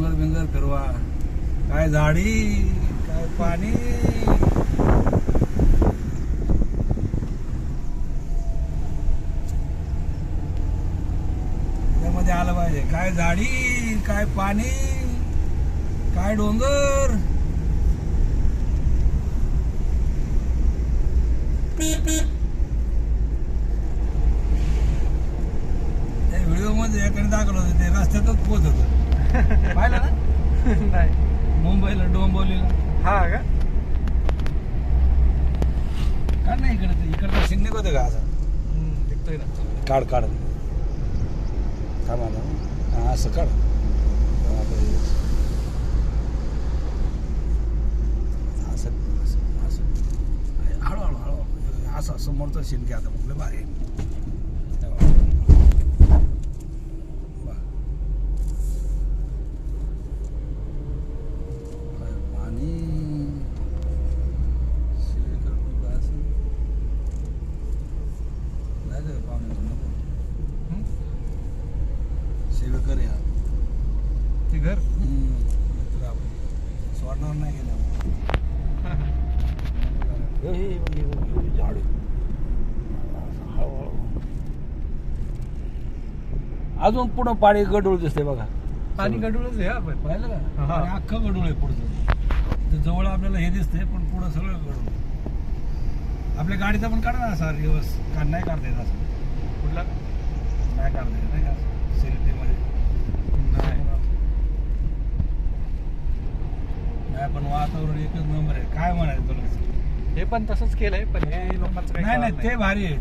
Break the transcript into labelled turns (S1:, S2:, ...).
S1: डोंगर बिंगर फिरवा, काय झाडी काय पाणी. त्यामध्ये आलं पाहिजे काय झाडी काय पाणी काय डोंगर. त्या व्हिडिओ मध्ये एकाने दाखवलं होतं ते रस्त्यातच पोहोच होत पाहिलं ना.
S2: नाही
S1: मुंबईला डोंबिवलीला.
S2: हा का
S1: काढ ना इकडचं सीन निघत का असा.
S2: दिसतोय ना.
S1: काढ काढ थांबा ना. हा असं काढ. असं असं असं हळूहळू हळूहळू असं समोरचं सीन घ्या आता म्हटलं भारी आहे. वा. काय पाणी शिवेकर बाबा असं जायचं का पाहुण्याचं नको. सेवेकर या
S2: ते घर
S1: तर आपण सोडणार नाही गेलं. झाड अजून पुढं पाणी गडूळ दिसते बघा.
S2: पाणी गडूळच आहे आपण
S1: पाहिलं का.
S2: हा.
S1: आणि अख्खं गडूळ आहे पुढचं. जवळ आपल्याला हे दिसते पण पुढं सगळं गडूळ. आपल्या गाडीचा पण काढा ना असा रिवर्स. नाही काढता येत असं.
S2: कुठला
S1: नाही काढता येत नाही का सिरिटीमध्ये.
S2: नाही
S1: नाही पण वातावरण एकच नंबर आहे. काय म्हणायचं तुला.
S2: हे पण तसंच केलंय पण हे लोकांचं काही
S1: नाही
S2: कळत
S1: नाही ते भारी आहे.